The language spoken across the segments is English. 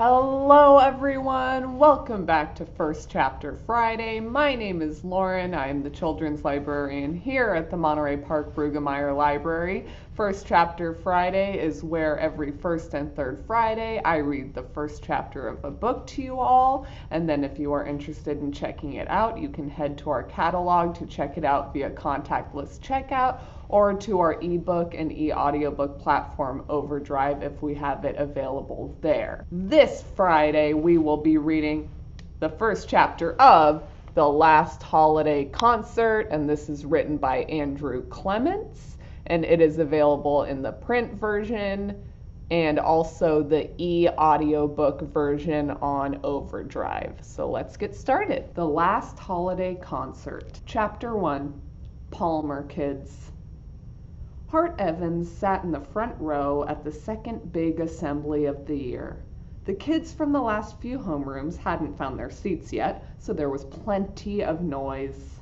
Hello everyone, welcome back to First Chapter Friday. My name is Lauren, I'm the children's librarian here at the Monterey Park Brueggemeyer Library. First Chapter Friday is where every first and third Friday I read the first chapter of a book to you all, and then if you are interested in checking it out, you can head to our catalog to check it out via Contactless Checkout or to our ebook and e-audiobook platform OverDrive if we have it available there. This Friday we will be reading the first chapter of The Last Holiday Concert, and this is written by Andrew Clements, and it is available in the print version and also the e-audiobook version on OverDrive. So let's get started. The Last Holiday Concert. Chapter 1, Palmer Kids. Hart Evans sat in the front row at the second big assembly of the year. The kids from the last few homerooms hadn't found their seats yet, so there was plenty of noise.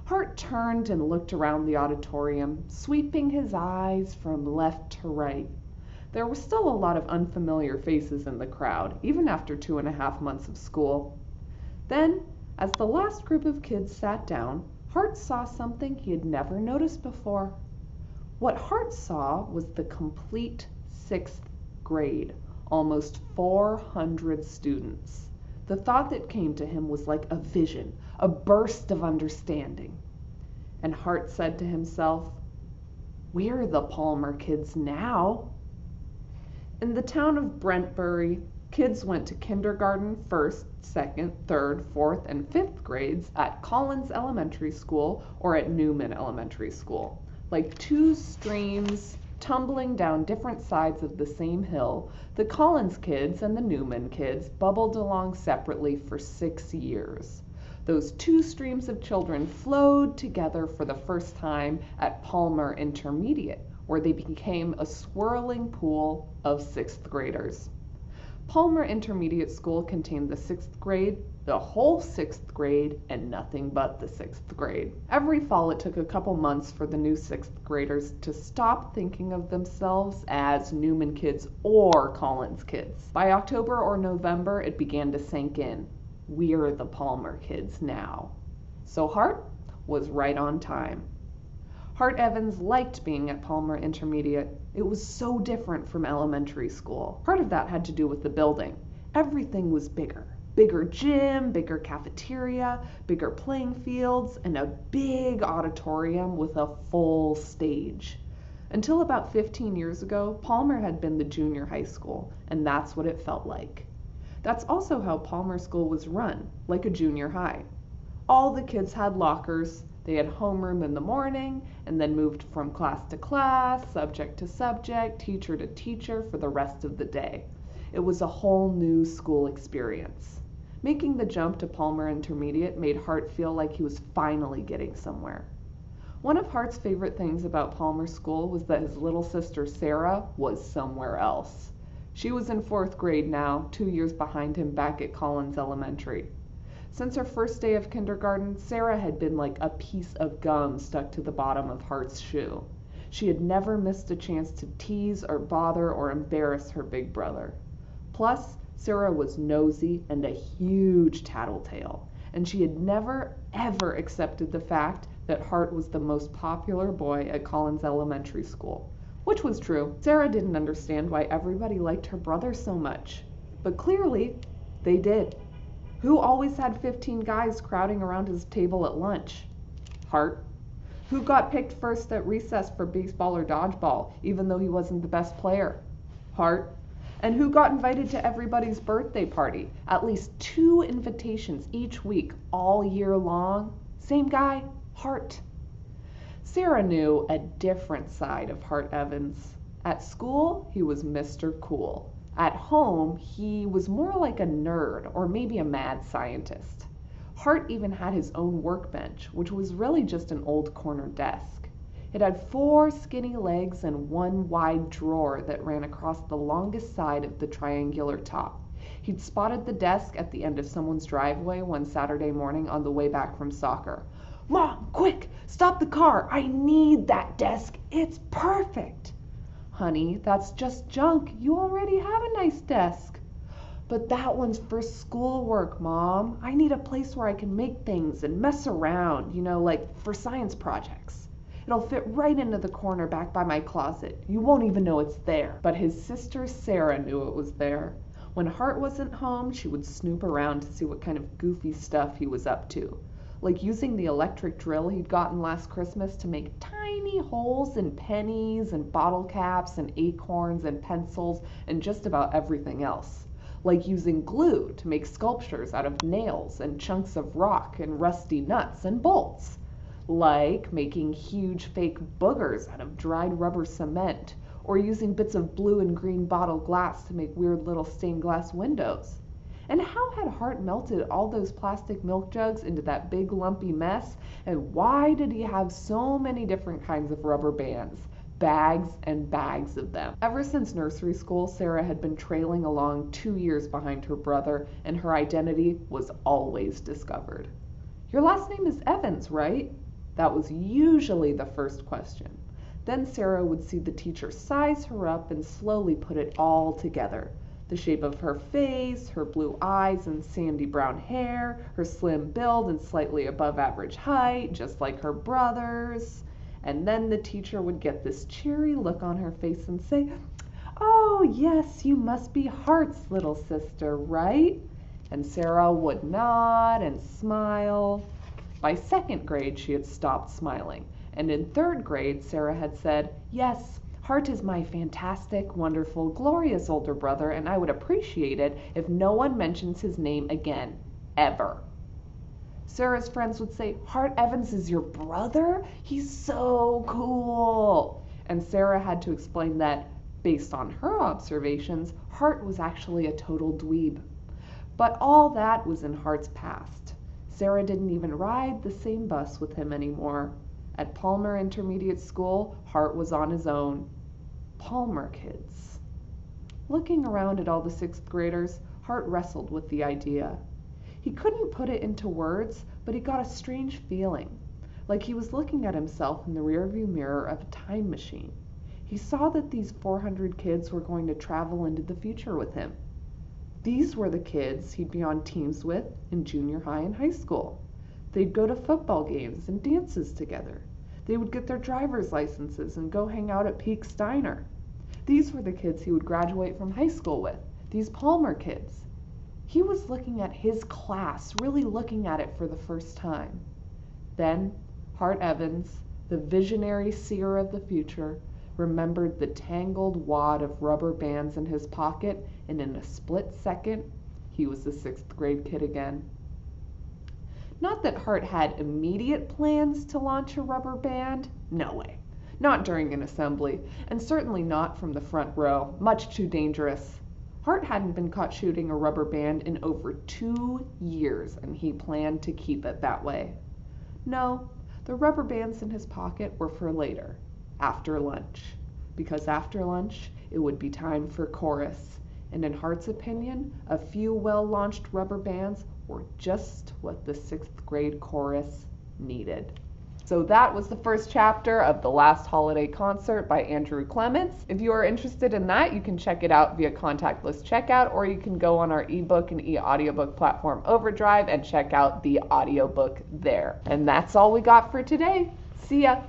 Hart turned and looked around the auditorium, sweeping his eyes from left to right. There were still a lot of unfamiliar faces in the crowd, even after 2.5 months of school. Then, as the last group of kids sat down, Hart saw something he had never noticed before. What Hart saw was the complete 6th grade, almost 400 students. The thought that came to him was like a vision, a burst of understanding. And Hart said to himself, "We're the Palmer kids now." In the town of Brentbury, kids went to kindergarten, 1st, 2nd, 3rd, 4th, and 5th grades at Collins Elementary School or at Newman Elementary School. Like two streams tumbling down different sides of the same hill, the Collins kids and the Newman kids bubbled along separately for 6 years. Those two streams of children flowed together for the first time at Palmer Intermediate, where they became a swirling pool of 6th graders. Palmer Intermediate School contained the 6th grade, the whole 6th grade, and nothing but the 6th grade. Every fall it took a couple months for the new 6th graders to stop thinking of themselves as Newman kids or Collins kids. By October or November it began to sink in. We're the Palmer kids now. So Hart was right on time. Hart Evans liked being at Palmer Intermediate. It was so different from elementary school. Part of that had to do with the building. Everything was bigger. Bigger gym, bigger cafeteria, bigger playing fields, and a big auditorium with a full stage. Until about 15 years ago, Palmer had been the junior high school, and that's what it felt like. That's also how Palmer School was run, like a junior high. All the kids had lockers. They had homeroom in the morning and then moved from class to class, subject to subject, teacher to teacher for the rest of the day. It was a whole new school experience. Making the jump to Palmer Intermediate made Hart feel like he was finally getting somewhere. One of Hart's favorite things about Palmer School was that his little sister Sarah was somewhere else. She was in 4th grade now, 2 years behind him back at Collins Elementary. Since her first day of kindergarten, Sarah had been like a piece of gum stuck to the bottom of Hart's shoe. She had never missed a chance to tease or bother or embarrass her big brother. Plus, Sarah was nosy and a huge tattletale, and she had never, ever accepted the fact that Hart was the most popular boy at Collins Elementary School, which was true. Sarah didn't understand why everybody liked her brother so much, but clearly they did. Who always had 15 guys crowding around his table at lunch? Hart. Who got picked first at recess for baseball or dodgeball, even though he wasn't the best player? Hart. And who got invited to everybody's birthday party? At least 2 invitations each week, all year long. Same guy, Hart. Sarah knew a different side of Hart Evans. At school, he was Mr. Cool. At home, he was more like a nerd or maybe a mad scientist. Hart even had his own workbench, which was really just an old corner desk. It had 4 skinny legs and 1 wide drawer that ran across the longest side of the triangular top. He'd spotted the desk at the end of someone's driveway one Saturday morning on the way back from soccer. "Mom, quick, stop the car. I need that desk. It's perfect." "Honey, that's just junk. You already have a nice desk." But that one's for schoolwork, Mom. I need a place where I can make things and mess around, like for science projects. It'll fit right into the corner back by my closet. You won't even know it's there. But his sister Sarah knew it was there. When Hart wasn't home, she would snoop around to see what kind of goofy stuff he was up to. Like using the electric drill he'd gotten last Christmas to make tiny holes in pennies and bottle caps and acorns and pencils and just about everything else. Like using glue to make sculptures out of nails and chunks of rock and rusty nuts and bolts. Like making huge fake boogers out of dried rubber cement, or using bits of blue and green bottle glass to make weird little stained glass windows. And how had Hart melted all those plastic milk jugs into that big lumpy mess? And why did he have so many different kinds of rubber bands? Bags and bags of them. Ever since nursery school, Sarah had been trailing along 2 years behind her brother, and her identity was always discovered. Your last name is Evans, right? That was usually the first question. Then Sarah would see the teacher size her up and slowly put it all together. The shape of her face, her blue eyes and sandy brown hair, her slim build and slightly above average height, just like her brother's. And then the teacher would get this cheery look on her face and say, "Oh, yes, you must be Hart's little sister, right?" And Sarah would nod and smile. By second grade, she had stopped smiling. And in third grade, Sarah had said, "Yes, Hart is my fantastic, wonderful, glorious older brother, and I would appreciate it if no one mentions his name again, ever." Sarah's friends would say, "Hart Evans is your brother? He's so cool." And Sarah had to explain that, based on her observations, Hart was actually a total dweeb. But all that was in Hart's past. Sarah didn't even ride the same bus with him anymore. At Palmer Intermediate School, Hart was on his own. Palmer kids. Looking around at all the sixth graders, Hart wrestled with the idea. He couldn't put it into words, but he got a strange feeling, like he was looking at himself in the rearview mirror of a time machine. He saw that these 400 kids were going to travel into the future with him. These were the kids he'd be on teams with in junior high and high school. They'd go to football games and dances together. They would get their driver's licenses and go hang out at Peak's Diner. These were the kids he would graduate from high school with, these Palmer kids. He was looking at his class, really looking at it for the first time. Then Hart Evans, the visionary seer of the future, remembered the tangled wad of rubber bands in his pocket, and in a split second, he was the sixth grade kid again. Not that Hart had immediate plans to launch a rubber band. No way. Not during an assembly, and certainly not from the front row. Much too dangerous. Hart hadn't been caught shooting a rubber band in over 2 years, and he planned to keep it that way. No, the rubber bands in his pocket were for later, after lunch. Because after lunch, it would be time for chorus. And in Hart's opinion, a few well-launched rubber bands were just what the sixth grade chorus needed. So that was the first chapter of The Last Holiday Concert by Andrew Clements. If you are interested in that, you can check it out via Contactless Checkout, or you can go on our ebook and e-audiobook platform OverDrive and check out the audiobook there. And that's all we got for today. See ya!